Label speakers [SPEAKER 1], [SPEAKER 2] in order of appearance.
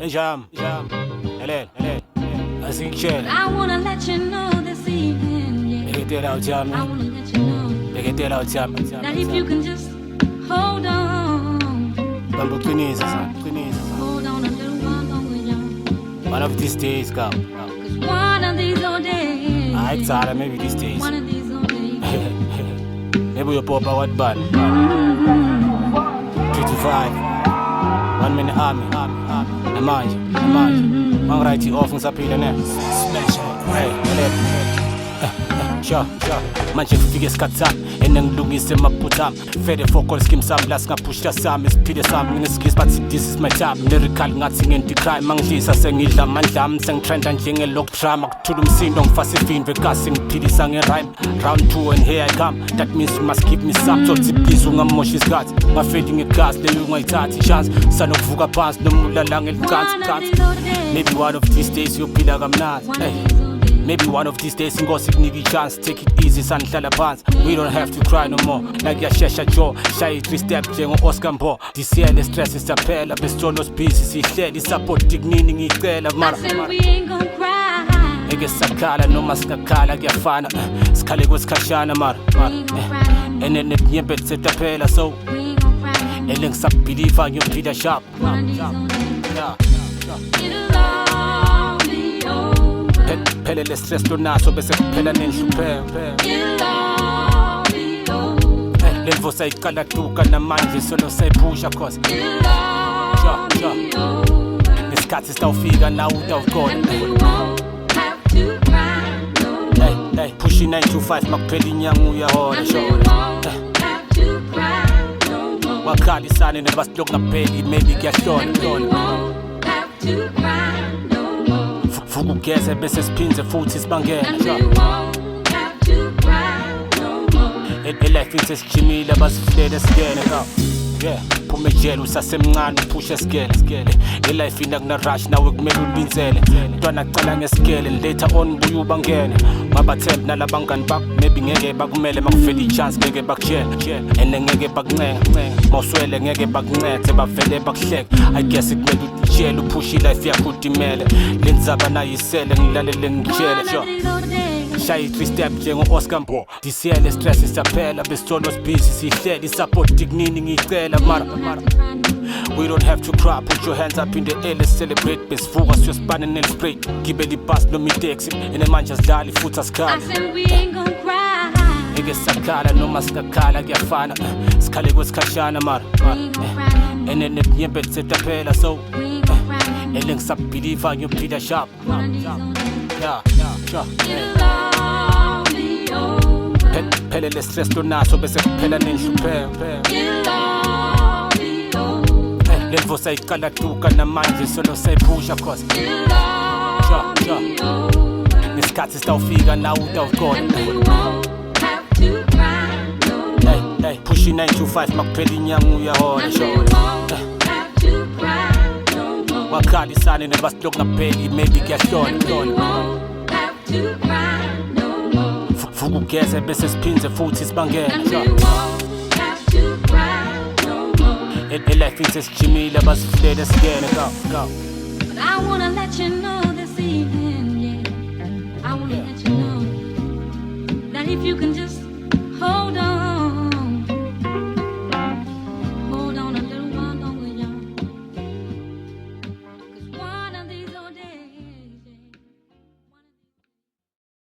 [SPEAKER 1] Jam, LL, I sing shell.
[SPEAKER 2] I wanna let you know this evening, yeah.
[SPEAKER 1] Take it out, jam.
[SPEAKER 2] I wanna let you know
[SPEAKER 1] Take it out, jam.
[SPEAKER 2] that if you can just hold on,
[SPEAKER 1] Bambu Tunisa,
[SPEAKER 2] hold on a little while longer, y'all.
[SPEAKER 1] one of these days, come.
[SPEAKER 2] 'Cause one of these old days,
[SPEAKER 1] I excited, maybe these days.
[SPEAKER 2] one of these old days,
[SPEAKER 1] Maybe you pop out band. 3 to 5. 1 minute army. Imagine. Man right you off and sapile ne. Smash it. Hey, sure. Manje kufike isikhathi enengilungise maphutha fede focus skim sami la singaphusha sami isiphile sami nginesikisi but this is my job lyrical ngathi ngenti crime mangidlisa sengidla amandla ami sengitrenda njenge lock drama kuthula umsindo ngifasa ivindwe kasi ngiphilisa ngerhyme round 2 and here I come that means you must give me some so please ungamoshi isikhathi ngafedi ngegas leyo ungayithathi chance sanokuvuka phansi nomulala ngelikhansi maybe one of these days uyophila kamnandi maybe one of these days ingosi kunika i-chance take it easy sanihlala phansi we don't have to cry no more like yashesha jo shaya i-3 step njengo-Oscar Mbo this year le stress isaphela besithono sibhizi sihlele i-support kunini ngiyicela mara
[SPEAKER 2] we ain't gonna cry.
[SPEAKER 1] ngeke sakhala noma singakhala kuyafana sikhale kwesikhashana mara enenyembe lisetaphela so
[SPEAKER 2] We ain't gonna cry.
[SPEAKER 1] elengisabhiliva ngiyophila sharp
[SPEAKER 2] One of these old days,
[SPEAKER 1] yeah.
[SPEAKER 2] it'll all be over.
[SPEAKER 1] Phele le stress lonaso bese kuphela nenhlupheko
[SPEAKER 2] It'll all be over.
[SPEAKER 1] Levo sayiqala duka namanje solo sayiphusha cause
[SPEAKER 2] It'll all be over.
[SPEAKER 1] nesikhathi sitawufika nawe utawukhona
[SPEAKER 2] And we won't have to cry no more.
[SPEAKER 1] push 9 to 5 makuphela inyanga uyahola
[SPEAKER 2] And we
[SPEAKER 1] sho
[SPEAKER 2] won't have to cry no more.
[SPEAKER 1] wakhalisane nebasiloku ngapheli maybe kuyahlola
[SPEAKER 2] And we won't have to cry no more.
[SPEAKER 1] vuka ugeze bese siphindze futhi sibangene
[SPEAKER 2] And we won't have to cry no more.
[SPEAKER 1] elife ithi sijimile basifulele sigene yeah phuma ejele usasemncane uphushe sigele elife ina kuna rush nawe kumele ulibinzele mntwana acala ngesigele later on buye ubangene babathemba nalabangani bakho maybe ngeke bakumele makuvela i-chance ngeke bakujele ene ngeke bakuncenga mawuswele ngeke bakuncede bavele bakuhleke I guess kumele utshele uphushe ilife yakho udimele lenzaba nayisele ngilalele ngitshele sure
[SPEAKER 2] One of these old days,
[SPEAKER 1] shaya i-3 step njengo-Oscar Mbo this year le stress isaphela besithono sibhizi sihlele i-support kunini ngiyicela mara we don't have to cry put your hands up in the air let's celebrate besivuka siyosibane nel-spray gibele ibhasi noma itaxi enemanje asidlali futhi
[SPEAKER 2] I
[SPEAKER 1] asikhala
[SPEAKER 2] said we ain't gonna cry.
[SPEAKER 1] ngeke sakhala noma singakhala kuyafana sikhale kwesikhashana mara
[SPEAKER 2] We ain't gonna cry no more.
[SPEAKER 1] enenyembe lisetaphela so
[SPEAKER 2] We ain't gonna cry no more.
[SPEAKER 1] elengisabhiliva ngiyophila sharp
[SPEAKER 2] One of these old days,
[SPEAKER 1] yeah sure
[SPEAKER 2] it'll all be over.
[SPEAKER 1] phele le stress lonaso bese kuphela nenhlupheko
[SPEAKER 2] It'll all be over.
[SPEAKER 1] levo sayiqala duka namanje solo sayiphusha cause
[SPEAKER 2] It'll all be over.
[SPEAKER 1] nesikhathi sitawufika nawe utawukhona
[SPEAKER 2] And we won't have to cry no more.
[SPEAKER 1] push 9 to 5 makuphela inyanga uyahola
[SPEAKER 2] And we
[SPEAKER 1] sho
[SPEAKER 2] won't have to cry no more.
[SPEAKER 1] wakhalisane nebasiloku ngapheli maybe kuyahlola
[SPEAKER 2] And we won't have to cry no more.
[SPEAKER 1] vuka ugeze bese siphindze futhi sibangene
[SPEAKER 2] And we won't have to cry no more.
[SPEAKER 1] elife ithi sijimile basifulele sigene go
[SPEAKER 2] But I wanna let you know this evening, yeah. I wanna let you know that if you can just hold on.